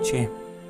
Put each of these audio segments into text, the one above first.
6,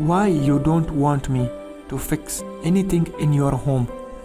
Why you don't want me to fix anything in your home?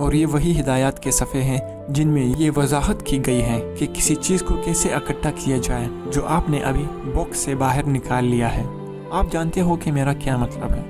اور یہ وہی ہدایات کے صفحے ہیں جن میں یہ وضاحت کی گئی ہے کہ کسی چیز کو کیسے اکٹھا کیا جائے جو آپ نے ابھی باکس سے باہر نکال لیا ہے۔ آپ جانتے ہو کہ میرا کیا مطلب ہے۔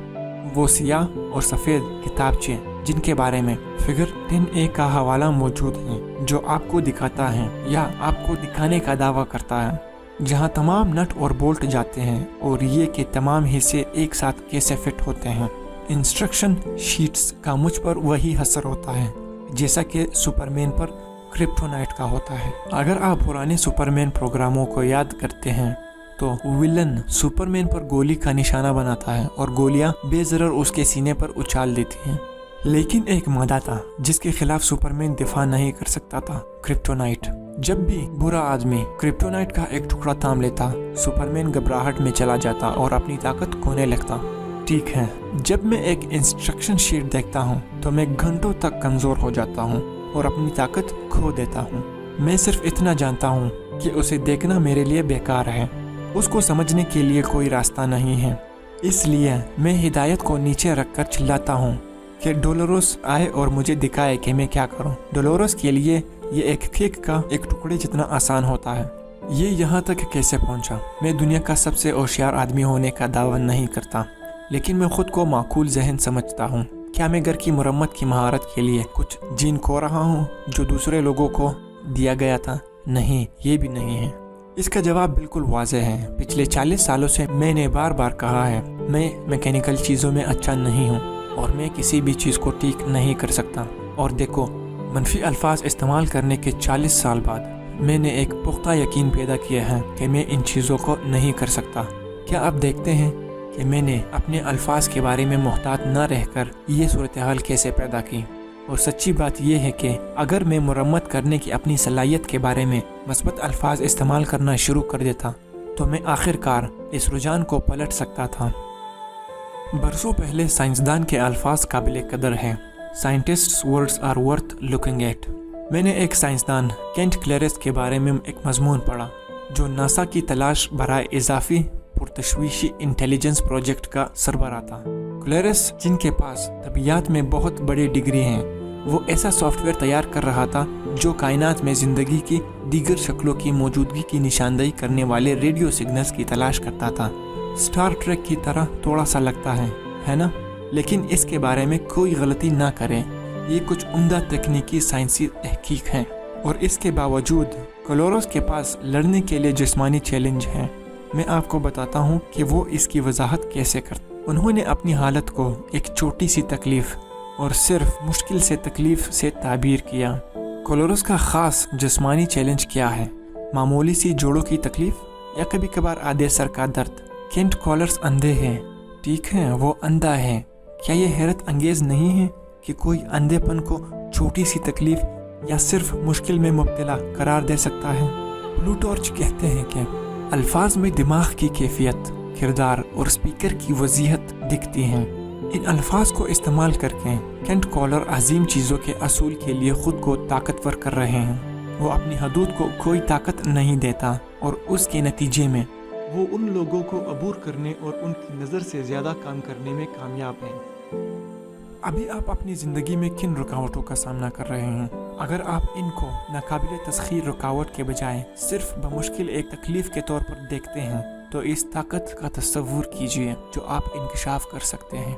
وہ سیاہ اور سفید کتابچے جن کے بارے میں فگر 10A کا حوالہ موجود ہے، جو آپ کو دکھاتا ہے یا آپ کو دکھانے کا دعویٰ کرتا ہے، جہاں تمام نٹ اور بولٹ جاتے ہیں اور یہ کہ تمام حصے ایک ساتھ کیسے فٹ ہوتے ہیں۔ انسٹرکشن شیٹس کا مجھ پر وہی اثر ہوتا ہے جیسا کہ سپرمین پر کرپٹونائٹ کا ہوتا ہے۔ اگر آپ پرانے سپرمین پروگراموں کو یاد کرتے ہیں تو ویلن سپرمین پر گولی کا نشانہ بناتا ہے اور گولیاں بے ضرر اس کے سینے پر اچھال دیتی ہیں، لیکن ایک مادہ تھا جس کے خلاف سپرمین دفاع نہیں کر سکتا تھا، کرپٹونائٹ۔ جب بھی برا آدمی کرپٹونائٹ کا ایک ٹکڑا تھام لیتا، سپرمین گھبراہٹ میں چلا جاتا اور اپنی طاقت کھونے لگتا۔ ٹھیک ہے، جب میں ایک انسٹرکشن شیٹ دیکھتا ہوں تو میں گھنٹوں تک کمزور ہو جاتا ہوں اور اپنی طاقت کھو دیتا ہوں۔ میں صرف اتنا جانتا ہوں کہ اسے دیکھنا میرے لیے بیکار ہے، اس کو سمجھنے کے لیے کوئی راستہ نہیں ہے۔ اس لیے میں ہدایت کو نیچے رکھ کر چلاتا ہوں کہ ڈولوروس آئے اور مجھے دکھائے کہ میں کیا کروں۔ ڈولوروس کے لیے یہ ایک کیک کا ایک ٹکڑے جتنا آسان ہوتا ہے۔ یہ یہاں تک کیسے پہنچا؟ میں دنیا کا سب سے ہوشیار آدمی ہونے کا دعویٰ نہیں کرتا، لیکن میں خود کو معقول ذہن سمجھتا ہوں۔ کیا میں گھر کی مرمت کی مہارت کے لیے کچھ جین کھو رہا ہوں جو دوسرے لوگوں کو دیا گیا تھا؟ نہیں، یہ بھی نہیں ہے۔ اس کا جواب بالکل واضح ہے۔ پچھلے 40 سالوں سے میں نے بار بار کہا ہے، میں میکینیکل چیزوں میں اچھا نہیں ہوں اور میں کسی بھی چیز کو ٹھیک نہیں کر سکتا۔ اور دیکھو، منفی الفاظ استعمال کرنے کے 40 سال بعد میں نے ایک پختہ یقین پیدا کیا ہے کہ میں ان چیزوں کو نہیں کر سکتا۔ کیا آپ دیکھتے ہیں کہ میں نے اپنے الفاظ کے بارے میں محتاط نہ رہ کر یہ صورتحال کیسے پیدا کی؟ اور سچی بات یہ ہے کہ اگر میں مرمت کرنے کی اپنی صلاحیت کے بارے میں مثبت الفاظ استعمال کرنا شروع کر دیتا تو میں آخر کار اس رجحان کو پلٹ سکتا تھا۔ برسوں پہلے سائنسدان کے الفاظ قابل قدر ہیں۔ Scientists' words are worth looking at۔ میں نے ایک سائنسدان کینٹ کلیرس کے بارے میں ایک مضمون پڑھا جو ناسا کی تلاش برائے اضافی پرتشویشی انٹیلیجنس پروجیکٹ کا سربراہ تھا۔ کلیرس، جن کے پاس طبیعیات میں بہت بڑی ڈگری ہیں، وہ ایسا سافٹ ویئر تیار کر رہا تھا جو کائنات میں زندگی کی دیگر شکلوں کی موجودگی کی نشاندہی کرنے والے ریڈیو سگنلز کی تلاش کرتا تھا۔ اسٹار ٹریک کی طرح تھوڑا سا لگتا ہے نا؟ لیکن اس کے بارے میں کوئی غلطی نہ کریں، یہ کچھ عمدہ تکنیکی سائنسی تحقیق ہیں، اور اس کے باوجود کلوروس کے پاس لڑنے کے لیے جسمانی چیلنج ہے۔ میں آپ کو بتاتا ہوں کہ وہ اس کی وضاحت کیسے کرتے۔ انہوں نے اپنی حالت کو ایک چھوٹی سی تکلیف اور صرف مشکل سے تکلیف سے تعبیر کیا۔ کلوروس کا خاص جسمانی چیلنج کیا ہے؟ معمولی سی جوڑوں کی تکلیف یا کبھی کبھار آدھے سر کا درد؟ کینٹ کالرس اندھے ہیں، ٹھیک ہے، وہ اندھا ہے۔ کیا یہ حیرت انگیز نہیں ہے کہ کوئی اندھے پن کو چھوٹی سی تکلیف یا صرف مشکل میں مبتلا قرار دے سکتا ہے؟ پلوٹارچ کہتے ہیں کہ الفاظ میں دماغ کی کیفیت، کردار اور سپیکر کی وضاحت دکھتی ہیں۔ ان الفاظ کو استعمال کر کے کینٹ کالر عظیم چیزوں کے اصول کے لیے خود کو طاقتور کر رہے ہیں۔ وہ اپنی حدود کو کوئی طاقت نہیں دیتا اور اس کے نتیجے میں وہ ان لوگوں کو عبور کرنے اور ان کی نظر سے زیادہ کام کرنے میں کامیاب ہیں۔ ابھی آپ اپنی زندگی میں کن رکاوٹوں کا سامنا کر رہے ہیں؟ اگر آپ ان کو ناقابل تسخیر رکاوٹ کے بجائے صرف بمشکل ایک تکلیف کے طور پر دیکھتے ہیں تو اس طاقت کا تصور کیجئے جو آپ انکشاف کر سکتے ہیں۔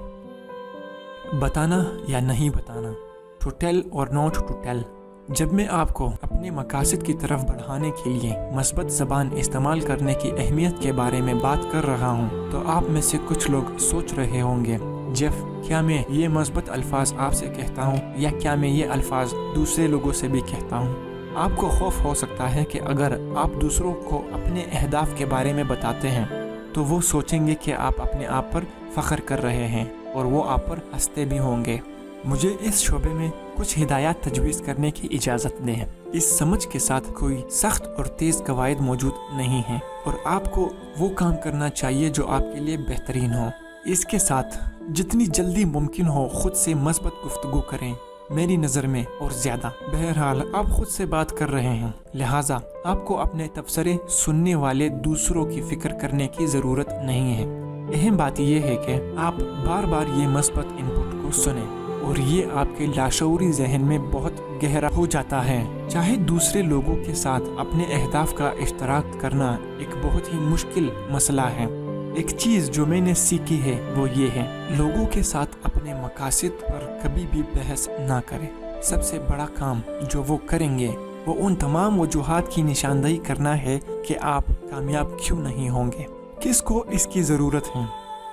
بتانا یا نہیں بتانا، ٹو ٹیل اور ناٹ ٹو ٹیل۔ جب میں آپ کو اپنے مقاصد کی طرف بڑھانے کے لیے مثبت زبان استعمال کرنے کی اہمیت کے بارے میں بات کر رہا ہوں تو آپ میں سے کچھ لوگ سوچ رہے ہوں گے، جیف، کیا میں یہ مثبت الفاظ آپ سے کہتا ہوں یا کیا میں یہ الفاظ دوسرے لوگوں سے بھی کہتا ہوں؟ آپ کو خوف ہو سکتا ہے کہ اگر آپ دوسروں کو اپنے اہداف کے بارے میں بتاتے ہیں تو وہ سوچیں گے کہ آپ اپنے آپ پر فخر کر رہے ہیں اور وہ آپ پر ہنستے بھی ہوں گے۔ مجھے اس شعبے میں کچھ ہدایات تجویز کرنے کی اجازت دیں۔ اس سمجھ کے ساتھ کوئی سخت اور تیز قواعد موجود نہیں ہیں اور آپ کو وہ کام کرنا چاہیے جو آپ کے لیے بہترین ہو۔ اس کے ساتھ جتنی جلدی ممکن ہو خود سے مثبت گفتگو کریں، میری نظر میں اور زیادہ۔ بہرحال آپ خود سے بات کر رہے ہیں، لہٰذا آپ کو اپنے تبصرے سننے والے دوسروں کی فکر کرنے کی ضرورت نہیں ہے۔ اہم بات یہ ہے کہ آپ بار بار یہ مثبت ان پٹ کو سنیں اور یہ آپ کے لاشعوری ذہن میں بہت گہرا ہو جاتا ہے۔ چاہے دوسرے لوگوں کے ساتھ اپنے اہداف کا اشتراک کرنا ایک بہت ہی مشکل مسئلہ ہے۔ ایک چیز جو میں نے سیکھی ہے وہ یہ ہے، لوگوں کے ساتھ اپنے مقاصد پر کبھی بھی بحث نہ کریں۔ سب سے بڑا کام جو وہ کریں گے وہ ان تمام وجوہات کی نشاندہی کرنا ہے کہ آپ کامیاب کیوں نہیں ہوں گے، کس کو اس کی ضرورت ہے۔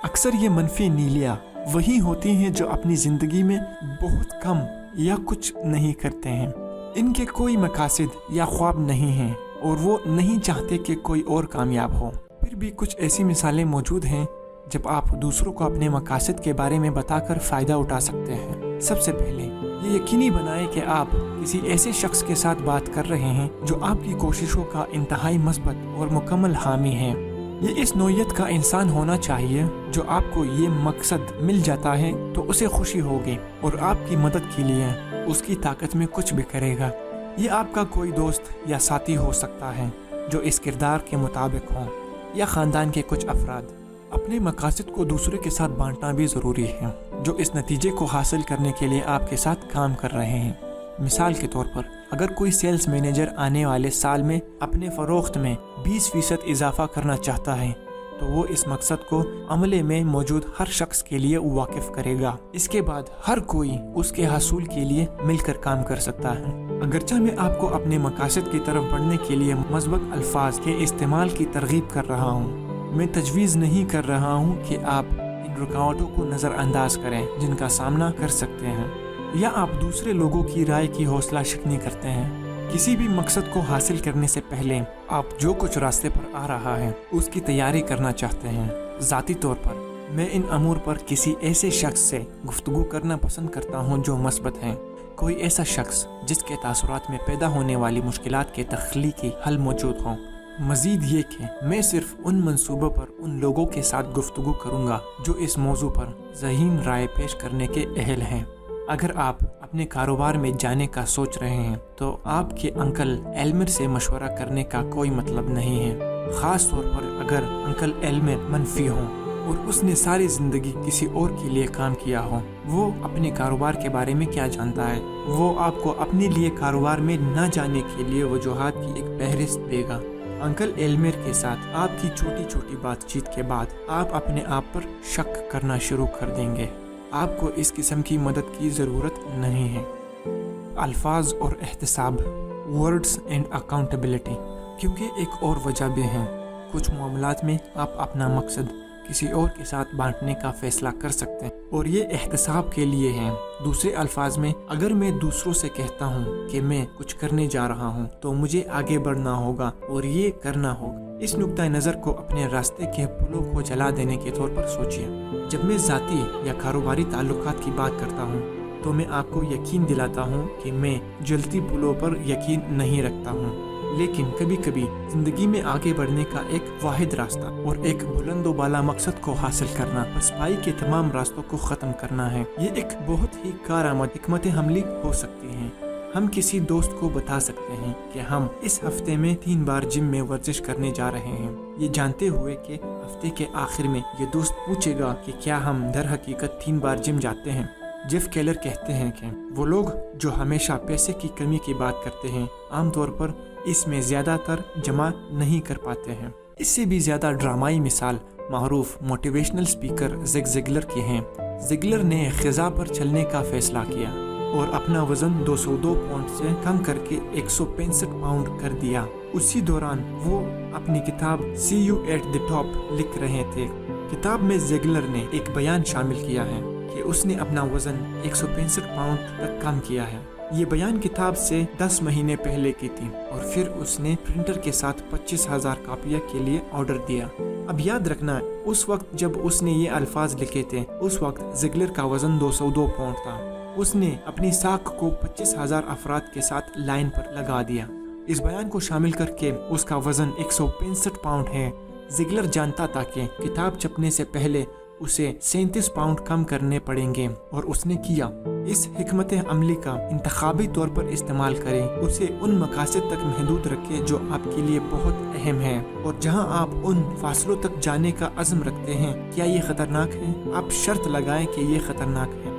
اکثر یہ منفی نیلیاں وہی ہوتی ہیں جو اپنی زندگی میں بہت کم یا کچھ نہیں کرتے ہیں۔ ان کے کوئی مقاصد یا خواب نہیں ہیں اور وہ نہیں چاہتے کہ کوئی اور کامیاب ہو۔ پھر بھی کچھ ایسی مثالیں موجود ہیں جب آپ دوسروں کو اپنے مقاصد کے بارے میں بتا کر فائدہ اٹھا سکتے ہیں۔ سب سے پہلے یہ یقینی بنائیں کہ آپ کسی ایسے شخص کے ساتھ بات کر رہے ہیں جو آپ کی کوششوں کا انتہائی مثبت اور مکمل حامی ہے۔ یہ اس نوعیت کا انسان ہونا چاہیے جو آپ کو یہ مقصد مل جاتا ہے تو اسے خوشی ہوگی اور آپ کی مدد کے لیے اس کی طاقت میں کچھ بھی کرے گا۔ یہ آپ کا کوئی دوست یا ساتھی ہو سکتا ہے جو اس کردار کے مطابق ہوں، یا خاندان کے کچھ افراد۔ اپنے مقاصد کو دوسرے کے ساتھ بانٹنا بھی ضروری ہے جو اس نتیجے کو حاصل کرنے کے لیے آپ کے ساتھ کام کر رہے ہیں۔ مثال کے طور پر، اگر کوئی سیلز مینیجر آنے والے سال میں اپنے فروخت میں 20% اضافہ کرنا چاہتا ہے تو وہ اس مقصد کو عملے میں موجود ہر شخص کے لیے واقف کرے گا۔ اس کے بعد ہر کوئی اس کے حصول کے لیے مل کر کام کر سکتا ہے۔ اگرچہ میں آپ کو اپنے مقاصد کی طرف بڑھنے کے لیے مثبت الفاظ کے استعمال کی ترغیب کر رہا ہوں، میں تجویز نہیں کر رہا ہوں کہ آپ ان رکاوٹوں کو نظر انداز کریں جن کا سامنا کر سکتے ہیں، یا آپ دوسرے لوگوں کی رائے کی حوصلہ شکنی کرتے ہیں۔ کسی بھی مقصد کو حاصل کرنے سے پہلے آپ جو کچھ راستے پر آ رہا ہے اس کی تیاری کرنا چاہتے ہیں۔ ذاتی طور پر میں ان امور پر کسی ایسے شخص سے گفتگو کرنا پسند کرتا ہوں جو مثبت ہیں، کوئی ایسا شخص جس کے تاثرات میں پیدا ہونے والی مشکلات کے تخلیقی حل موجود ہوں۔ مزید یہ کہ میں صرف ان منصوبوں پر ان لوگوں کے ساتھ گفتگو کروں گا جو اس موضوع پر ذہین رائے پیش کرنے کے اہل ہیں۔ اگر آپ اپنے کاروبار میں جانے کا سوچ رہے ہیں تو آپ کے انکل ایلمر سے مشورہ کرنے کا کوئی مطلب نہیں ہے، خاص طور پر اگر انکل ایلمر منفی ہوں اور اس نے ساری زندگی کسی اور کے لیے کام کیا ہو۔ وہ اپنے کاروبار کے بارے میں کیا جانتا ہے؟ وہ آپ کو اپنے لیے کاروبار میں نہ جانے کے لیے وجوہات کی ایک فہرست دے گا۔ انکل ایلمر کے ساتھ آپ کی چھوٹی چھوٹی بات چیت کے بعد آپ اپنے آپ پر شک کرنا شروع کر دیں گے۔ آپ کو اس قسم کی مدد کی ضرورت نہیں ہے۔ الفاظ اور احتساب، ورڈز اینڈ اکاؤنٹیبلٹی، کیونکہ ایک اور وجہ بھی ہے۔ کچھ معاملات میں آپ اپنا مقصد کسی اور کے ساتھ بانٹنے کا فیصلہ کر سکتے ہیں اور یہ احتساب کے لیے ہے۔ دوسرے الفاظ میں، اگر میں دوسروں سے کہتا ہوں کہ میں کچھ کرنے جا رہا ہوں تو مجھے آگے بڑھنا ہوگا اور یہ کرنا ہوگا۔ اس نقطۂ نظر کو اپنے راستے کے پلوں کو جلا دینے کے طور پر سوچیے۔ جب میں ذاتی یا کاروباری تعلقات کی بات کرتا ہوں تو میں آپ کو یقین دلاتا ہوں کہ میں جلتی پلوں پر یقین نہیں رکھتا ہوں، لیکن کبھی کبھی زندگی میں آگے بڑھنے کا ایک واحد راستہ اور ایک بلند و بالا مقصد کو حاصل کرنا، پسپائی کے تمام راستوں کو ختم کرنا ہے۔ یہ ایک بہت ہی کارآمد حکمت عملی ہو سکتی ہے۔ ہم کسی دوست کو بتا سکتے ہیں کہ ہم اس ہفتے میں 3 بار جم میں ورزش کرنے جا رہے ہیں، یہ جانتے ہوئے کہ ہفتے کے آخر میں یہ دوست پوچھے گا کہ کیا ہم در حقیقت 3 بار جم جاتے ہیں۔ جیف کیلر کہتے ہیں کہ وہ لوگ جو ہمیشہ پیسے کی کمی کی بات کرتے ہیں عام طور پر اس میں زیادہ تر جمع نہیں کر پاتے ہیں۔ اس سے بھی زیادہ ڈرامائی مثال معروف موٹیویشنل سپیکر زگ زگلر کی ہیں۔ زگلر نے خزاں پر چلنے کا فیصلہ کیا اور اپنا وزن 202 پاؤنڈ سے کم کر کے 165 پاؤنڈ کر دیا۔ اسی دوران وہ اپنی کتاب See You at the Top لکھ رہے تھے۔ کتاب میں زگلر نے ایک بیان شامل کیا ہے کہ اس نے اپنا وزن 165 پاؤنڈ تک کم کیا ہے۔ یہ بیان کتاب سے 10 مہینے پہلے کی تھی اور پھر اس نے پرنٹر کے ساتھ 25,000 کاپیاں کے لیے آرڈر دیا۔ اب یاد رکھنا، اس وقت جب اس نے یہ الفاظ لکھے تھے اس وقت زگلر کا وزن 202 پاؤنڈ تھا۔ اس نے اپنی ساکھ کو 25,000 افراد کے ساتھ لائن پر لگا دیا۔ اس بیان کو شامل کر کے اس کا وزن 165 پاؤنڈ ہے۔ زگلر جانتا تھا کہ کتاب چھپنے سے پہلے اسے 37 پاؤنڈ کم کرنے پڑیں گے اور اس نے کیا۔ اس حکمت عملی کا انتخابی طور پر استعمال کریں، اسے ان مقاصد تک محدود رکھیں جو آپ کے لیے بہت اہم ہیں اور جہاں آپ ان فاصلوں تک جانے کا عزم رکھتے ہیں۔ کیا یہ خطرناک ہے؟ آپ شرط لگائیں کہ یہ خطرناک ہے۔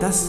10,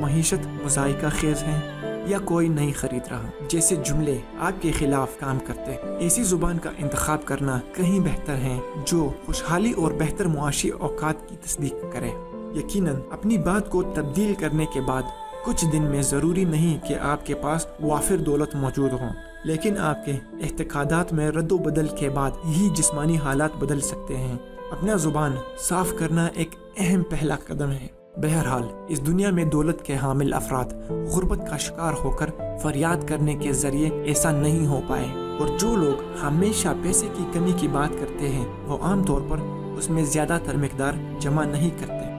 معیشت مذائقہ خیز ہے یا کوئی نہیں خرید رہا جیسے جملے آپ کے خلاف کام کرتے ہیں۔ ایسی زبان کا انتخاب کرنا کہیں بہتر ہے جو خوشحالی اور بہتر معاشی اوقات کی تصدیق کرے۔ یقیناً اپنی بات کو تبدیل کرنے کے بعد کچھ دن میں ضروری نہیں کہ آپ کے پاس وافر دولت موجود ہوں، لیکن آپ کے اعتقادات میں رد و بدل کے بعد یہی جسمانی حالات بدل سکتے ہیں۔ اپنا زبان صاف کرنا ایک اہم پہلا قدم ہے۔ بہرحال اس دنیا میں دولت کے حامل افراد غربت کا شکار ہو کر فریاد کرنے کے ذریعے ایسا نہیں ہو پائے، اور جو لوگ ہمیشہ پیسے کی کمی کی بات کرتے ہیں وہ عام طور پر اس میں زیادہ تر مقدار جمع نہیں کرتے۔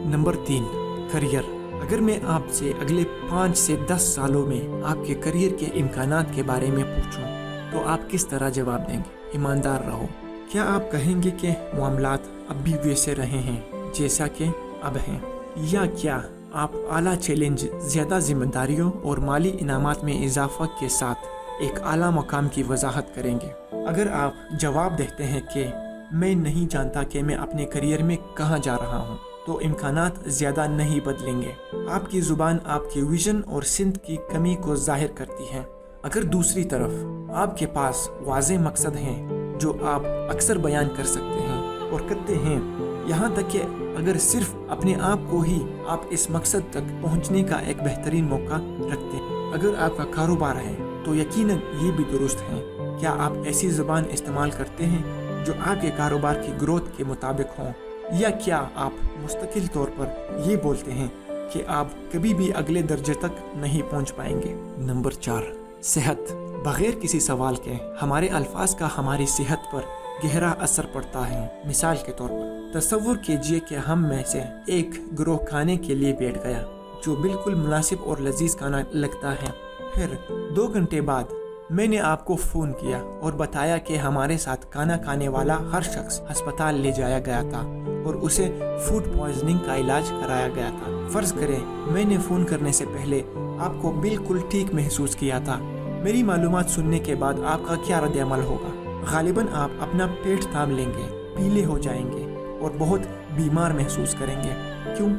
Number 3، career. اگر میں آپ سے اگلے 5 سے 10 سالوں میں آپ کے کریئر کے امکانات کے بارے میں پوچھوں تو آپ کس طرح جواب دیں گے؟ ایماندار رہو۔ کیا آپ کہیں گے کہ معاملات اب بھی ویسے رہے ہیں جیسا کہ اب ہیں، یا کیا آپ اعلیٰ چیلنج، زیادہ ذمہ داریوں اور مالی انعامات میں اضافہ کے ساتھ ایک اعلیٰ مقام کی وضاحت کریں گے؟ اگر آپ جواب دیتے ہیں کہ میں نہیں جانتا کہ میں اپنے کریئر میں کہاں جا رہا ہوں، تو امکانات زیادہ نہیں بدلیں گے۔ آپ کی زبان آپ کی ویژن اور سمت کی کمی کو ظاہر کرتی ہے۔ اگر دوسری طرف آپ کے پاس واضح مقصد ہیں جو آپ اکثر بیان کر سکتے ہیں اور کرتے ہیں، یہاں تک کہ اگر صرف اپنے آپ کو ہی آپ اس مقصد تک پہنچنے کا ایک بہترین موقع رکھتے ہیں۔ اگر آپ کا کاروبار ہے تو یقیناً یہ بھی درست ہے۔ کیا آپ ایسی زبان استعمال کرتے ہیں جو آپ کے کاروبار کی گروتھ کے مطابق ہوں، یا کیا آپ مستقل طور پر یہ بولتے ہیں کہ آپ کبھی بھی اگلے درجے تک نہیں پہنچ پائیں گے؟ نمبر 4، صحت۔ بغیر کسی سوال کے ہمارے الفاظ کا ہماری صحت پر گہرا اثر پڑتا ہے۔ مثال کے طور پر تصور کیجئے کہ ہم میں سے ایک گروہ کھانے کے لیے بیٹھ گیا جو بالکل مناسب اور لذیذ کھانا لگتا ہے۔ پھر 2 گھنٹے بعد میں نے آپ کو فون کیا اور بتایا کہ ہمارے ساتھ کھانا کھانے والا ہر شخص ہسپتال لے جایا گیا تھا اور اسے فوڈ پوائزننگ کا علاج کرایا گیا تھا۔ فرض کریں میں نے فون کرنے سے پہلے آپ کو بالکل ٹھیک محسوس کیا تھا۔ میری معلومات سننے کے بعد آپ کا کیا رد عمل ہوگا؟ غالباً آپ اپنا پیٹ تھام لیں گے، پیلے ہو جائیں گے اور بہت بیمار محسوس کریں گے۔ کیوں؟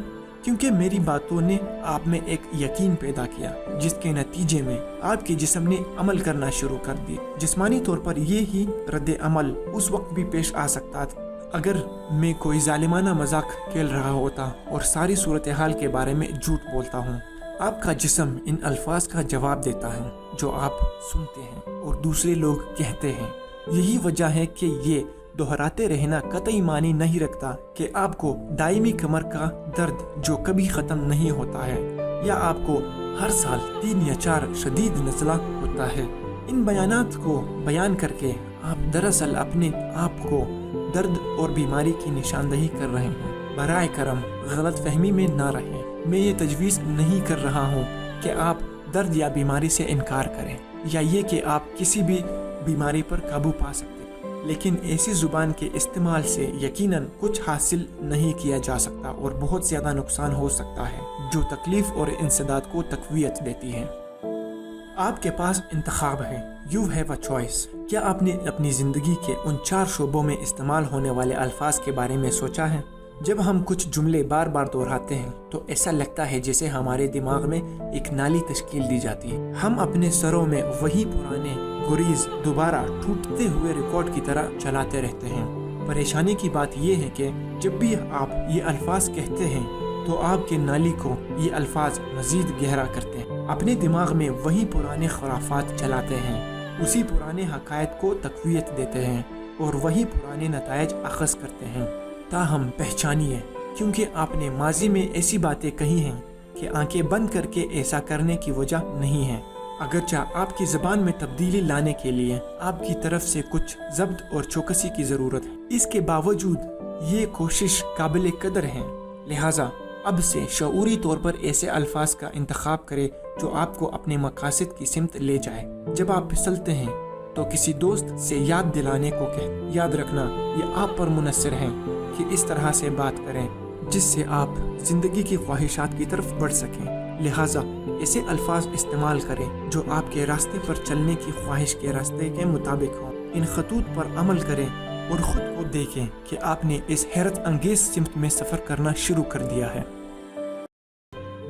کیونکہ میری باتوں نے آپ میں ایک یقین پیدا کیا جس کے نتیجے میں آپ کے جسم نے عمل کرنا شروع کر دی۔ جسمانی طور پر یہ ہی رد عمل اس وقت بھی پیش آ سکتا تھا اگر میں کوئی ظالمانہ مذاق کھیل رہا ہوتا اور ساری صورتحال کے بارے میں جھوٹ بولتا ہوں۔ آپ کا جسم ان الفاظ کا جواب دیتا ہے جو آپ سنتے ہیں اور دوسرے لوگ کہتے ہیں۔ یہی وجہ ہے کہ یہ دہراتے رہنا قطعی معنی نہیں رکھتا کہ آپ کو دائمی کمر کا درد جو کبھی ختم نہیں ہوتا ہے، یا آپ کو ہر سال 3 یا 4 شدید نزلہ ہوتا ہے۔ ان بیانات کو بیان کر کے آپ دراصل اپنے آپ کو درد اور بیماری کی نشاندہی کر رہے ہیں۔ برائے کرم غلط فہمی میں نہ رہیں۔ میں یہ تجویز نہیں کر رہا ہوں کہ آپ درد یا بیماری سے انکار کریں، یا یہ کہ آپ کسی بھی بیماری پر قابو پا سکتے، لیکن ایسی زبان کے استعمال سے یقیناً کچھ حاصل نہیں کیا جا سکتا اور بہت زیادہ نقصان ہو سکتا ہے جو تکلیف اور انسداد کو تقویت دیتی ہے۔ آپ کے پاس انتخاب ہے۔ You have a choice۔ کیا آپ نے اپنی زندگی کے ان 4 شعبوں میں استعمال ہونے والے الفاظ کے بارے میں سوچا ہے؟ جب ہم کچھ جملے بار بار دہراتے ہیں تو ایسا لگتا ہے جیسے ہمارے دماغ میں ایک نالی تشکیل دی جاتی ہے۔ ہم اپنے سروں میں وہی پرانے گریز دوبارہ ٹوٹتے ہوئے ریکارڈ کی طرح چلاتے رہتے ہیں۔ پریشانی کی بات یہ ہے کہ جب بھی آپ یہ الفاظ کہتے ہیں تو آپ کے نالی کو یہ الفاظ مزید گہرا کرتے ہیں۔ اپنے دماغ میں وہی پرانے خرافات چلاتے ہیں، اسی پرانے حقائق کو تقویت دیتے ہیں اور وہی پرانے نتائج اخذ کرتے ہیں۔ تاہم پہچانیے، کیونکہ آپ نے ماضی میں ایسی باتیں کہی ہیں کہ آنکھیں بند کر کے ایسا کرنے کی وجہ نہیں ہے۔ اگرچہ آپ کی زبان میں تبدیلی لانے کے لیے آپ کی طرف سے کچھ ضبط اور چوکسی کی ضرورت ہے، اس کے باوجود یہ کوشش قابل قدر ہے۔ لہٰذا اب سے شعوری طور پر ایسے الفاظ کا انتخاب کرے جو آپ کو اپنے مقاصد کی سمت لے جائے۔ جب آپ پھسلتے ہیں تو کسی دوست سے یاد دلانے کو کہیں، یاد رکھنا یہ آپ پر منحصر ہے کہ اس طرح سے بات کریں جس سے آپ زندگی کی خواہشات کی طرف بڑھ سکیں۔ لہٰذا ایسے الفاظ استعمال کریں جو آپ کے راستے پر چلنے کی خواہش کے راستے کے مطابق ہوں۔ ان خطوط پر عمل کریں اور خود کو دیکھیں کہ آپ نے اس حیرت انگیز سمت میں سفر کرنا شروع کر دیا ہے۔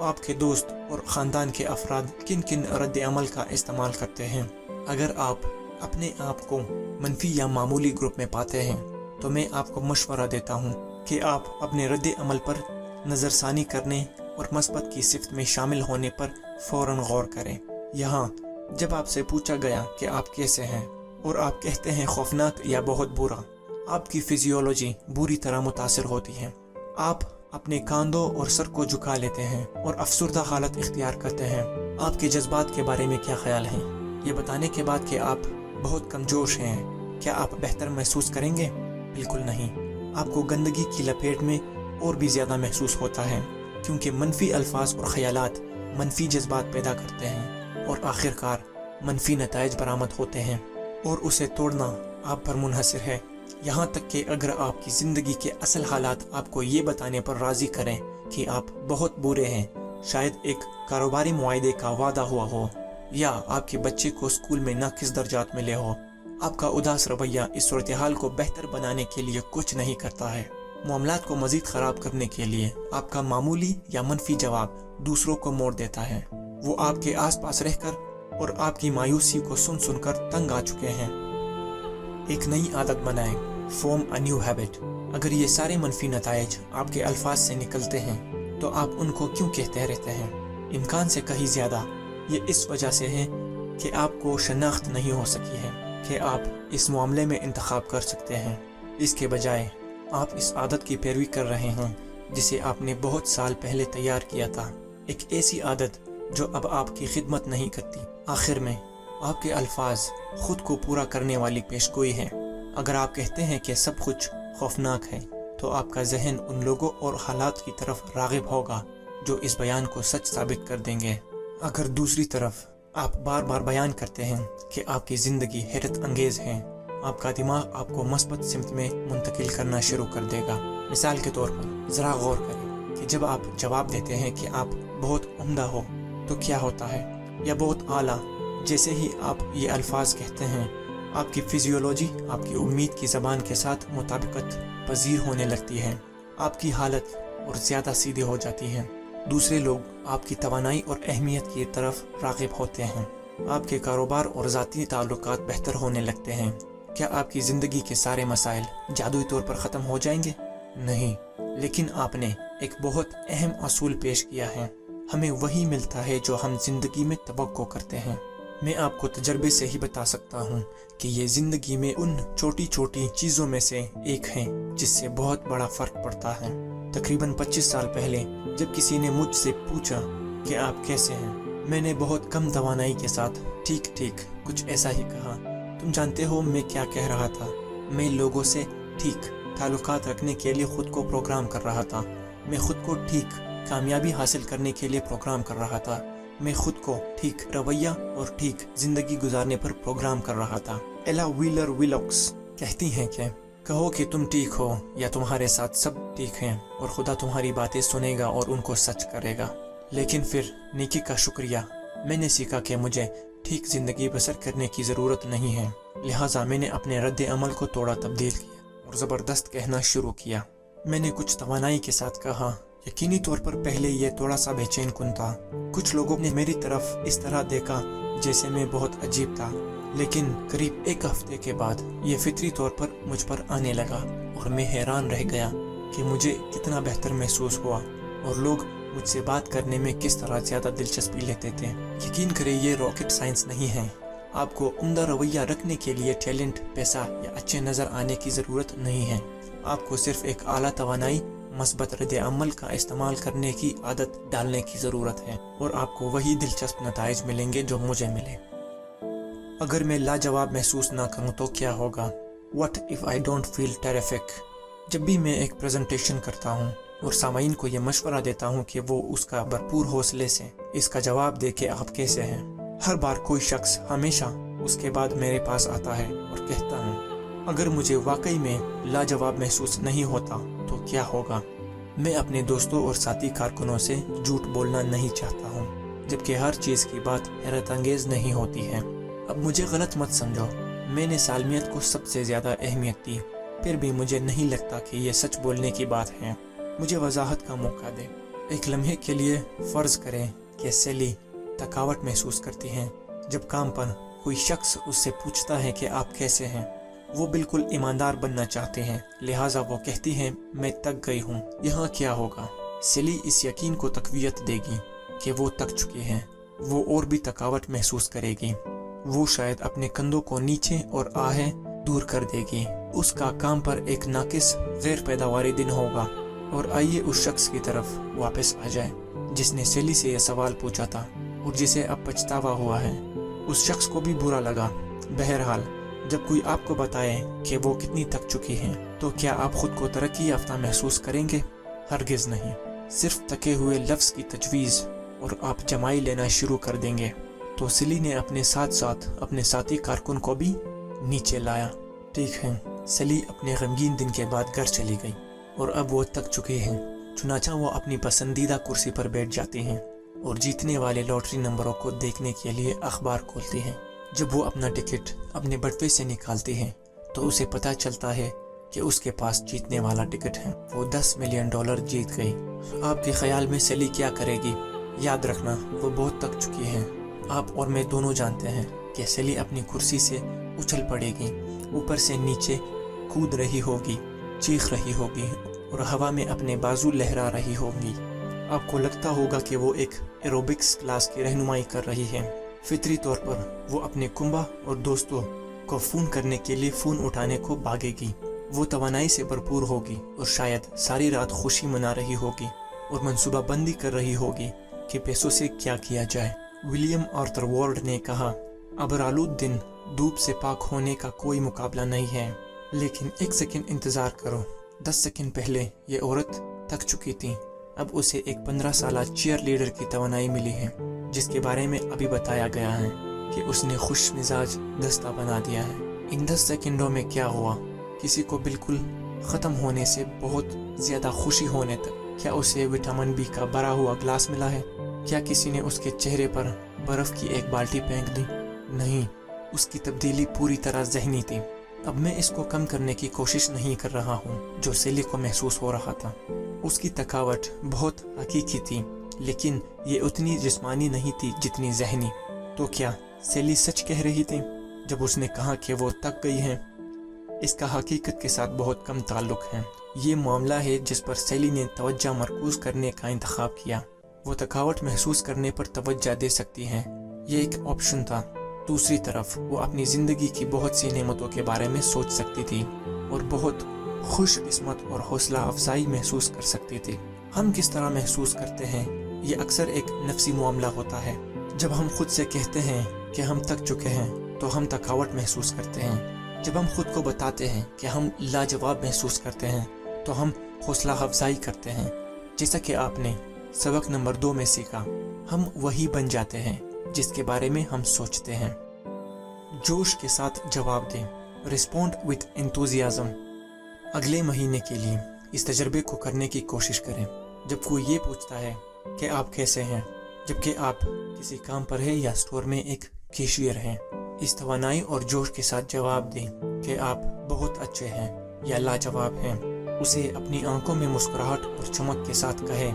آپ کے دوست اور خاندان کے افراد کن کن رد عمل کا استعمال کرتے ہیں۔ اگر آپ اپنے آپ کو منفی یا معمولی گروپ میں پاتے ہیں تو میں آپ کو مشورہ دیتا ہوں کہ آپ اپنے رد عمل پر نظر ثانی کرنے اور مثبت کی صفت میں شامل ہونے پر فوراً غور کریں۔ یہاں جب آپ سے پوچھا گیا کہ آپ کیسے ہیں اور آپ کہتے ہیں خوفناک یا بہت برا، آپ کی فزیولوجی بری طرح متاثر ہوتی ہے۔ آپ اپنے کاندھوں اور سر کو جھکا لیتے ہیں اور افسردہ حالت اختیار کرتے ہیں۔ آپ کے جذبات کے بارے میں کیا خیال ہیں؟ یہ بتانے کے بعد کہ آپ بہت کم جوش ہیں، کیا آپ بہتر محسوس کریں گے؟ بالکل نہیں۔ آپ کو گندگی کی لپیٹ میں اور بھی زیادہ محسوس ہوتا ہے، کیونکہ منفی الفاظ اور خیالات منفی جذبات پیدا کرتے ہیں اور آخر کار منفی نتائج برآمد ہوتے ہیں، اور اسے توڑنا آپ پر منحصر ہے۔ یہاں تک کہ اگر آپ کی زندگی کے اصل حالات آپ کو یہ بتانے پر راضی کریں کہ آپ بہت برے ہیں، شاید ایک کاروباری معاہدے کا وعدہ ہوا ہو یا آپ کے بچے کو اسکول میں ناقص درجات ملے ہو، آپ کا اداس رویہ اس صورتحال کو بہتر بنانے کے لیے کچھ نہیں کرتا ہے۔ معاملات کو مزید خراب کرنے کے لیے آپ کا معمولی یا منفی جواب دوسروں کو موڑ دیتا ہے۔ وہ آپ کے آس پاس رہ کر اور آپ کی مایوسی کو سن سن کر تنگ آ چکے ہیں۔ ایک نئی عادت بنائیں، فارم اے نیو ہیبٹ۔ اگر یہ سارے منفی نتائج آپ کے الفاظ سے نکلتے ہیں تو آپ ان کو کیوں کہتے رہتے ہیں؟ امکان سے کہیں زیادہ یہ اس وجہ سے ہے کہ آپ کو شناخت نہیں ہو سکی ہے کہ آپ اس معاملے میں انتخاب کر سکتے ہیں۔ اس کے بجائے آپ اس عادت کی پیروی کر رہے ہیں جسے آپ نے بہت سال پہلے تیار کیا تھا، ایک ایسی عادت جو اب آپ کی خدمت نہیں کرتی۔ آخر میں آپ کے الفاظ خود کو پورا کرنے والی پیشگوئی ہے۔ اگر آپ کہتے ہیں کہ سب کچھ خوفناک ہے تو آپ کا ذہن ان لوگوں اور حالات کی طرف راغب ہوگا جو اس بیان کو سچ ثابت کر دیں گے۔ اگر دوسری طرف آپ بار بار بیان کرتے ہیں کہ آپ کی زندگی حیرت انگیز ہے، آپ کا دماغ آپ کو مثبت سمت میں منتقل کرنا شروع کر دے گا۔ مثال کے طور پر ذرا غور کریں کہ جب آپ جواب دیتے ہیں کہ آپ بہت عمدہ ہو تو کیا ہوتا ہے، یا بہت اعلیٰ۔ جیسے ہی آپ یہ الفاظ کہتے ہیں، آپ کی فزیولوجی آپ کی امید کی زبان کے ساتھ مطابقت پذیر ہونے لگتی ہے، آپ کی حالت اور زیادہ سیدھی ہو جاتی ہے۔ دوسرے لوگ آپ کی توانائی اور اہمیت کی طرف راغب ہوتے ہیں، آپ کے کاروبار اور ذاتی تعلقات بہتر ہونے لگتے ہیں۔ کیا آپ کی زندگی کے سارے مسائل جادوئی طور پر ختم ہو جائیں گے؟ نہیں، لیکن آپ نے ایک بہت اہم اصول پیش کیا ہے۔ ہمیں وہی ملتا ہے جو ہم زندگی میں توقع کرتے ہیں۔ میں آپ کو تجربے سے ہی بتا سکتا ہوں کہ یہ زندگی میں ان چھوٹی چھوٹی چیزوں میں سے ایک ہے جس سے بہت بڑا فرق پڑتا ہے۔ تقریباً 25 سال پہلے جب کسی نے مجھ سے پوچھا کہ آپ کیسے ہیں، میں نے بہت کم توانائی کے ساتھ ٹھیک کچھ ایسا ہی کہا۔ تم جانتے ہو میں کیا کہہ رہا تھا؟ میں لوگوں سے ٹھیک تعلقات رکھنے کے لیے خود کو پروگرام کر رہا تھا۔ میں خود کو ٹھیک کامیابی حاصل کرنے کے لیے پروگرام کر رہا تھا۔ میں خود کو ٹھیک رویہ اور ٹھیک زندگی گزارنے پر پروگرام کر رہا تھا۔ ایلا ویلر ویلوکس کہتی ہیں کہ کہو کہ تم ٹھیک ہو یا تمہارے ساتھ سب ٹھیک ہیں، اور خدا تمہاری باتیں سنے گا اور ان کو سچ کرے گا۔ لیکن پھر نیکی کا شکریہ، میں نے سیکھا کہ مجھے ٹھیک زندگی بسر کرنے کی ضرورت نہیں ہے، لہٰذا میں نے اپنے رد عمل کو توڑا تبدیل کیا اور زبردست کہنا شروع کیا۔ میں نے کچھ توانائی کے ساتھ کہا۔ یقینی طور پر پہلے یہ تھوڑا سا بے چین کن تھا۔ کچھ لوگوں نے میری طرف اس طرح دیکھا جیسے میں بہت عجیب تھا، لیکن قریب ایک ہفتے کے بعد یہ فطری طور پر مجھ پر آنے لگا اور میں حیران رہ گیا کہ مجھے کتنا بہتر محسوس ہوا اور لوگ مجھ سے بات کرنے میں کس طرح زیادہ دلچسپی لیتے تھے۔ یقین کریں یہ راکٹ سائنس نہیں ہے۔ آپ کو عمدہ رویہ رکھنے کے لیے ٹیلنٹ، پیسہ یا اچھے نظر آنے کی ضرورت نہیں ہے۔ آپ کو صرف ایک اعلیٰ توانائی، مثبت رد عمل کا استعمال کرنے کی عادت ڈالنے کی ضرورت ہے، اور آپ کو وہی دلچسپ نتائج ملیں گے جو مجھے ملے۔ اگر میں لاجواب محسوس نہ کروں تو کیا ہوگا؟ What if I don't feel terrific؟ جب بھی میں ایک پریزنٹیشن کرتا ہوں اور سامعین کو یہ مشورہ دیتا ہوں کہ وہ اس کا بھرپور حوصلے سے اس کا جواب دے کہ آپ کیسے ہیں، ہر بار کوئی شخص ہمیشہ اس کے بعد میرے پاس آتا ہے اور کہتا ہے اگر مجھے واقعی میں لاجواب محسوس نہیں ہوتا تو کیا ہوگا؟ میں اپنے دوستوں اور ساتھی کارکنوں سے جھوٹ بولنا نہیں چاہتا ہوں، جبکہ ہر چیز کی بات حیرت انگیز نہیں ہوتی ہے۔ اب مجھے غلط مت سمجھو، میں نے سالمیت کو سب سے زیادہ اہمیت دی، پھر بھی مجھے نہیں لگتا کہ یہ سچ بولنے کی بات ہے۔ مجھے وضاحت کا موقع دے۔ ایک لمحے کے لیے فرض کریں کہ سیلی تھکاوٹ محسوس کرتی ہیں جب کام پر کوئی شخص اس سے پوچھتا ہے کہ آپ کیسے ہیں۔ وہ بالکل ایماندار بننا چاہتے ہیں، لہٰذا وہ کہتی ہیں میں تک گئی ہوں، یہاں کیا ہوگا؟ سیلی اس یقین کو تقویت دے گی کہ وہ تک چکی ہیں، وہ اور بھی تھکاوٹ محسوس کرے گی۔ وہ شاید اپنے کندھوں کو نیچے اور آہیں دور کر دے گی۔ اس کا کام پر ایک ناقص غیر پیداواری دن ہوگا۔ اور آئیے اس شخص کی طرف واپس آ جائے جس نے سیلی سے یہ سوال پوچھا تھا اور جسے اب پچھتاوا ہوا ہے۔ اس شخص کو بھی برا لگا۔ بہرحال جب کوئی آپ کو بتائے کہ وہ کتنی تک چکی ہیں تو کیا آپ خود کو ترقی یافتہ محسوس کریں گے؟ ہرگز نہیں۔ صرف تکے ہوئے لفظ کی تجویز اور آپ جمائی لینا شروع کر دیں گے۔ تو سیلی نے اپنے ساتھ ساتھ اپنے ساتھی کارکن کو بھی نیچے لایا۔ ٹھیک ہے، سیلی اپنے غمگین دن کے بعد گھر چلی گئی اور اب وہ تک چکی ہیں۔ چنانچہ وہ اپنی پسندیدہ کرسی پر بیٹھ جاتی ہیں اور جیتنے والے لاٹری نمبروں کو دیکھنے کے لیے اخبار کھولتی ہیں۔ جب وہ اپنا ٹکٹ اپنے بٹوے سے نکالتی ہیں تو اسے پتہ چلتا ہے کہ اس کے پاس جیتنے والا ٹکٹ ہے۔ وہ $10 ملین جیت گئی۔ آپ کے خیال میں سیلی کیا کرے گی؟ یاد رکھنا وہ بہت تک چکی ہیں۔ آپ اور میں دونوں جانتے ہیں کہ سیلی اپنی کرسی سے اچھل پڑے گی، اوپر سے نیچے کود رہی ہوگی، چیخ رہی ہوگی اور ہوا میں اپنے بازو لہرا رہی ہوگی۔ آپ کو لگتا ہوگا کہ وہ ایک ایروبکس کلاس کی رہنمائی کر رہی ہے۔ فطری طور پر وہ اپنے کنبہ اور دوستوں کو فون کرنے کے لیے فون اٹھانے کو بھاگے گی۔ وہ توانائی سے بھرپور ہوگی اور شاید ساری رات خوشی منا رہی ہوگی اور منصوبہ بندی کر رہی ہوگی کہ پیسوں سے کیا کیا جائے۔ ولیم آرتھر وارڈ نے کہا، ابرآلود دن دھوپ سے پاک ہونے کا کوئی مقابلہ نہیں ہے، لیکن ایک سیکنڈ انتظار کرو۔ 10 سیکنڈ پہلے یہ عورت تھک چکی تھی، اب اسے ایک 15 سالہ چیئر لیڈر کی توانائی ملی ہے جس کے بارے میں ابھی بتایا گیا ہے کہ اس نے خوش مزاج دستہ بنا دیا ہے۔ ان 10 سیکنڈوں میں کیا ہوا؟ کسی کو بالکل ختم ہونے سے بہت زیادہ خوشی ہونے تک۔ کیا اسے وٹامن بی کا بھرا ہوا گلاس ملا ہے؟ کیا کسی نے اس کے چہرے پر برف کی ایک بالٹی پھینک دی؟ نہیں، اس کی تبدیلی پوری طرح ذہنی تھی۔ اب میں اس کو کم کرنے کی کوشش نہیں کر رہا ہوں جو سیلی کو محسوس ہو رہا تھا۔ اس کی تھکاوٹ بہت حقیقی تھی، لیکن یہ اتنی جسمانی نہیں تھی جتنی ذہنی۔ تو کیا سیلی سچ کہہ رہی تھی جب اس نے کہا کہ وہ تک گئی ہیں؟ اس کا حقیقت کے ساتھ بہت کم تعلق ہے۔ یہ معاملہ ہے جس پر سیلی نے توجہ مرکوز کرنے کا انتخاب کیا۔ وہ تھکاوٹ محسوس کرنے پر توجہ دے سکتی ہیں، یہ ایک آپشن تھا۔ دوسری طرف وہ اپنی زندگی کی بہت سی نعمتوں کے بارے میں سوچ سکتی تھی اور بہت خوش قسمت اور حوصلہ افزائی محسوس کر سکتی تھی۔ ہم کس طرح محسوس کرتے ہیں؟ یہ اکثر ایک نفسی معاملہ ہوتا ہے۔ جب ہم خود سے کہتے ہیں کہ ہم تک چکے ہیں تو ہم تھکاوٹ محسوس کرتے ہیں۔ جب ہم خود کو بتاتے ہیں کہ ہم لاجواب محسوس کرتے ہیں تو ہم حوصلہ افزائی کرتے ہیں۔ جیسا کہ آپ نے سبق نمبر 2 میں سیکھا، ہم وہی بن جاتے ہیں جس کے بارے میں ہم سوچتے ہیں۔ جوش کے ساتھ جواب دیں، ریسپونڈ وتھ انتھوزیازم۔ اگلے مہینے کے لیے اس تجربے کو کرنے کی کوشش کریں۔ جب کوئی یہ پوچھتا ہے کہ آپ کیسے ہیں، جبکہ آپ کسی کام پر ہیں یا اسٹور میں ایک کیشیئر ہیں، اس توانائی اور جوش کے ساتھ جواب دیں کہ آپ بہت اچھے ہیں یا لاجواب ہیں۔ اسے اپنی آنکھوں میں مسکراہٹ اور چمک کے ساتھ کہیں۔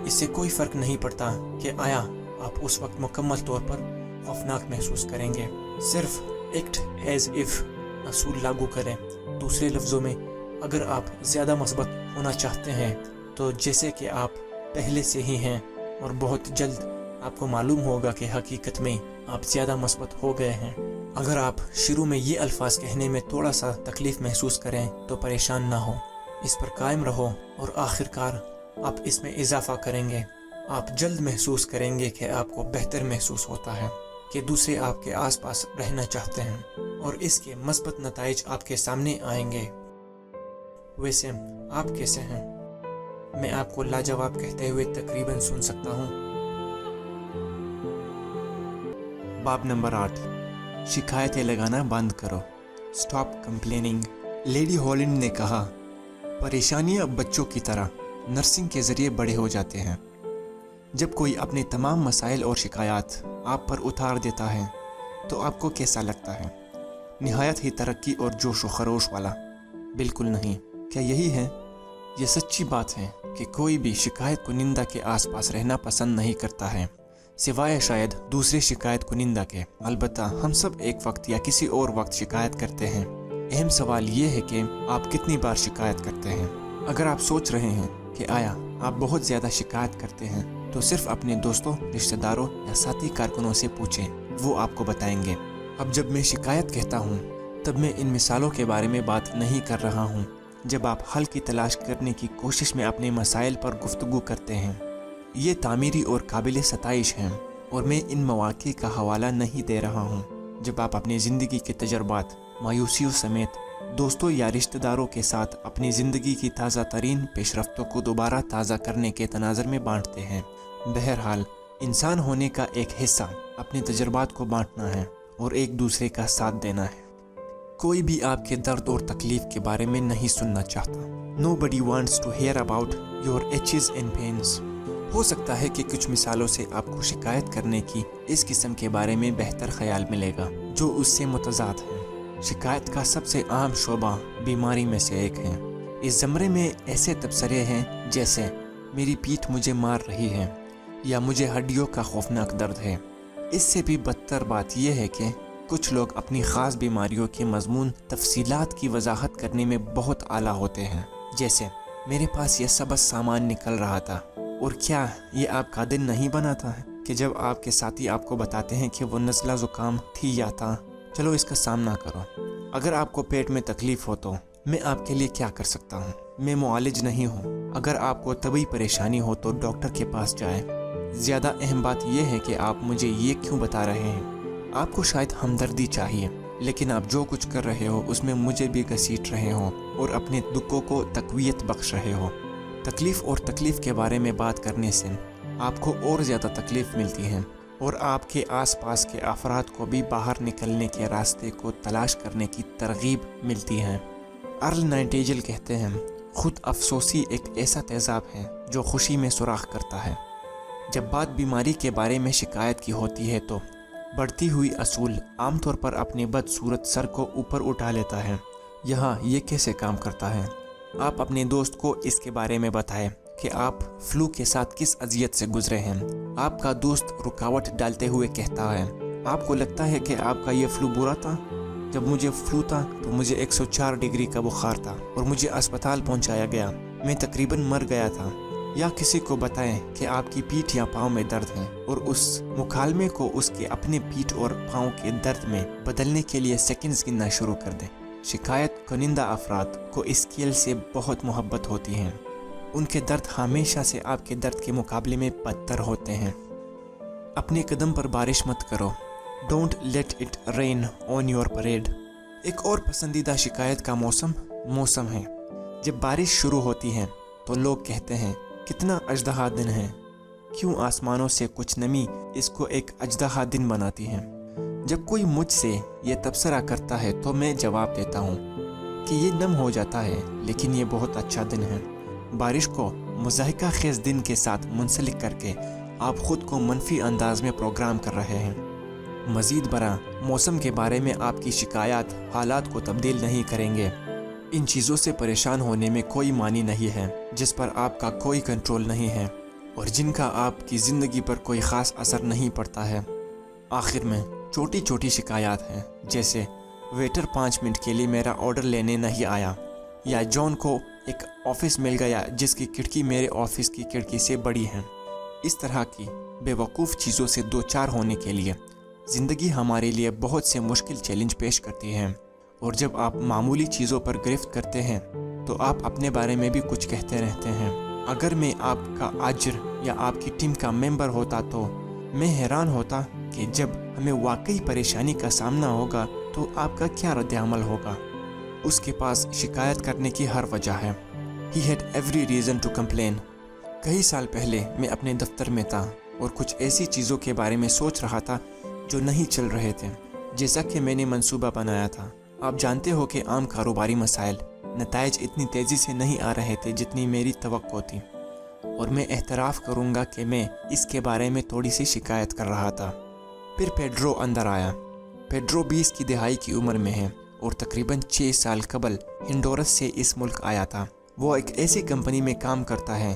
اس سے کوئی فرق نہیں پڑتا کہ آیا آپ اس وقت مکمل طور پر خوفناک محسوس کریں گے۔ صرف ایکٹ ایز اف اصول لاگو کریں۔ دوسرے لفظوں میں، اگر آپ زیادہ مثبت ہونا چاہتے ہیں تو جیسے کہ آپ پہلے سے ہی ہیں، اور بہت جلد آپ کو معلوم ہوگا کہ حقیقت میں آپ زیادہ مثبت ہو گئے ہیں۔ اگر آپ شروع میں یہ الفاظ کہنے میں تھوڑا سا تکلیف محسوس کریں تو پریشان نہ ہو، اس پر قائم رہو اور آخر کار آپ اس میں اضافہ کریں گے۔ آپ جلد محسوس کریں گے کہ آپ کو بہتر محسوس ہوتا ہے، کہ دوسرے آپ کے آس پاس رہنا چاہتے ہیں، اور اس کے مثبت نتائج آپ کے سامنے آئیں گے۔ ویسے آپ کیسے ہیں؟ میں آپ کو لاجواب کہتے ہوئے تقریباً سن سکتا ہوں۔ باب نمبر 8، شکایتیں لگانا بند کرو، اسٹاپ کمپلیننگ۔ لیڈی ہالینڈ نے کہا، پریشانیاں بچوں کی طرح نرسنگ کے ذریعے بڑے ہو جاتے ہیں۔ جب کوئی اپنے تمام مسائل اور شکایات آپ پر اتار دیتا ہے تو آپ کو کیسا لگتا ہے؟ نہایت ہی ترقی اور جوش و خروش والا؟ بالکل نہیں۔ کیا یہی ہے؟ یہ سچی بات ہے کہ کوئی بھی شکایت کنندہ کے آس پاس رہنا پسند نہیں کرتا ہے، سوائے شاید دوسرے شکایت کنندہ کے۔ البتہ ہم سب ایک وقت یا کسی اور وقت شکایت کرتے ہیں۔ اہم سوال یہ ہے کہ آپ کتنی بار شکایت کرتے ہیں۔ اگر آپ سوچ رہے ہیں کہ آیا آپ بہت زیادہ شکایت کرتے ہیں، تو صرف اپنے دوستوں، رشتہ داروں یا ساتھی کارکنوں سے پوچھیں، وہ آپ کو بتائیں گے۔ اب جب میں شکایت کہتا ہوں، تب میں ان مثالوں کے بارے میں بات نہیں کر رہا ہوں جب آپ حل کی تلاش کرنے کی کوشش میں اپنے مسائل پر گفتگو کرتے ہیں۔ یہ تعمیری اور قابل ستائش ہیں، اور میں ان مواقع کا حوالہ نہیں دے رہا ہوں جب آپ اپنی زندگی کے تجربات، مایوسیوں سمیت دوستوں یا رشتہ داروں کے ساتھ اپنی زندگی کی تازہ ترین پیش رفتوں کو دوبارہ تازہ کرنے کے تناظر میں بانٹتے ہیں۔ بہرحال، انسان ہونے کا ایک حصہ اپنے تجربات کو بانٹنا ہے اور ایک دوسرے کا ساتھ دینا ہے۔ کوئی بھی آپ کے درد اور تکلیف کے بارے میں نہیں سننا چاہتا۔ Nobody wants to hear about your aches and pains۔ ہو سکتا ہے کہ کچھ مثالوں سے آپ کو شکایت کرنے کی اس قسم کے بارے میں بہتر خیال ملے گا جو اس سے متضاد ہے۔ شکایت کا سب سے عام شعبہ بیماری میں سے ایک ہے۔ اس زمرے میں ایسے تبصرے ہیں جیسے میری پیٹھ مجھے مار رہی ہے یا مجھے ہڈیوں کا خوفناک درد ہے۔ اس سے بھی بدتر بات یہ ہے کہ کچھ لوگ اپنی خاص بیماریوں کے مضمون تفصیلات کی وضاحت کرنے میں بہت اعلیٰ ہوتے ہیں، جیسے میرے پاس یہ سبز سامان نکل رہا تھا، اور کیا یہ آپ کا دن نہیں بناتا ہے کہ جب آپ کے ساتھی آپ کو بتاتے ہیں کہ وہ نزلہ زکام تھی یا تھا، چلو اس کا سامنا کرو۔ اگر آپ کو پیٹ میں تکلیف ہو تو میں آپ کے لیے کیا کر سکتا ہوں؟ میں معالج نہیں ہوں۔ اگر آپ کو طبی پریشانی ہو تو ڈاکٹر کے پاس جائیں۔ زیادہ اہم بات یہ ہے کہ آپ مجھے یہ کیوں بتا رہے ہیں؟ آپ کو شاید ہمدردی چاہیے، لیکن آپ جو کچھ کر رہے ہو اس میں مجھے بھی گھسیٹ رہے ہو اور اپنے دکھوں کو تقویت بخش رہے ہو۔ تکلیف اور تکلیف کے بارے میں بات کرنے سے آپ کو اور زیادہ تکلیف ملتی ہے، اور آپ کے آس پاس کے افراد کو بھی باہر نکلنے کے راستے کو تلاش کرنے کی ترغیب ملتی ہے۔ ارل نائنٹیجل کہتے ہیں، خود افسوسی ایک ایسا تیزاب ہے جو خوشی میں سوراخ کرتا ہے۔ جب بات بیماری کے بارے میں شکایت کی ہوتی ہے تو بڑھتی ہوئی اصول عام طور پر اپنے بدصورت سر کو اوپر اٹھا لیتا ہے۔ یہاں یہ کیسے کام کرتا ہے؟ آپ اپنے دوست کو اس کے بارے میں بتائیں کہ آپ فلو کے ساتھ کس اذیت سے گزرے ہیں۔ آپ کا دوست رکاوٹ ڈالتے ہوئے کہتا ہے، آپ کو لگتا ہے کہ آپ کا یہ فلو برا تھا؟ جب مجھے فلو تھا تو مجھے 104 ڈگری کا بخار تھا اور مجھے اسپتال پہنچایا گیا، میں تقریباً مر گیا تھا۔ یا کسی کو بتائیں کہ آپ کی پیٹھ یا پاؤں میں درد ہے اور اس مکالمے کو اس کے اپنے پیٹھ اور پاؤں کے درد میں بدلنے کے لیے سیکنڈز گننا شروع کر دیں۔ شکایت کنندہ افراد کو اس کھیل سے بہت محبت ہوتی ہے۔ ان کے درد ہمیشہ سے آپ کے درد کے مقابلے میں بدتر ہوتے ہیں۔ اپنے قدم پر بارش مت کرو۔ Don't let it rain on your parade۔ ایک اور پسندیدہ شکایت کا موسم ہے۔ جب بارش شروع ہوتی ہے تو لوگ کہتے ہیں، کتنا اژدہا دن ہے، کیوں آسمانوں سے کچھ نمی اس کو ایک اژدہا دن بناتی ہے۔ جب کوئی مجھ سے یہ تبصرہ کرتا ہے تو میں جواب دیتا ہوں کہ یہ نم ہو جاتا ہے، لیکن یہ بہت اچھا دن ہے۔ بارش کو مضحکہ خیز دن کے ساتھ منسلک کر کے آپ خود کو منفی انداز میں پروگرام کر رہے ہیں۔ مزید برآں، موسم کے بارے میں آپ کی شکایات حالات کو تبدیل نہیں کریں گے۔ ان چیزوں سے پریشان ہونے میں کوئی معنی نہیں ہے جس پر آپ کا کوئی کنٹرول نہیں ہے اور جن کا آپ کی زندگی پر کوئی خاص اثر نہیں پڑتا ہے۔ آخر میں چھوٹی چھوٹی شکایات ہیں، جیسے ویٹر 5 منٹ کے لیے میرا آرڈر لینے نہیں آیا، یا جان کو ایک آفس مل گیا جس کی کھڑکی میرے آفس کی کھڑکی سے بڑی ہے۔ اس طرح کی بے وقوف چیزوں سے دوچار ہونے کے لیے زندگی ہمارے لیے بہت سے مشکل چیلنج پیش کرتی ہے، اور جب آپ معمولی چیزوں پر گرفت کرتے ہیں تو آپ اپنے بارے میں بھی کچھ کہتے رہتے ہیں۔ اگر میں آپ کا اجر یا آپ کی ٹیم کا ممبر ہوتا تو میں حیران ہوتا کہ جب ہمیں واقعی پریشانی کا سامنا ہوگا تو آپ کا کیا رد عمل ہوگا۔ اس کے پاس شکایت کرنے کی ہر وجہ ہے۔ He had every reason to complain۔ کئی سال پہلے میں اپنے دفتر میں تھا اور کچھ ایسی چیزوں کے بارے میں سوچ رہا تھا جو نہیں چل رہے تھے جیسا کہ میں نے منصوبہ بنایا تھا۔ آپ جانتے ہو کہ عام کاروباری مسائل نتائج اتنی تیزی سے نہیں آ رہے تھے جتنی میری توقع تھی، اور میں اعتراف کروں گا کہ میں اس کے بارے میں تھوڑی سی شکایت کر رہا تھا۔ پھر پیڈرو اندر آیا۔ پیڈرو 20 کی دہائی کی عمر میں ہے اور تقریباً 6 سال قبل ہنڈورس سے اس ملک آیا تھا۔ وہ ایک ایسی کمپنی میں کام کرتا ہے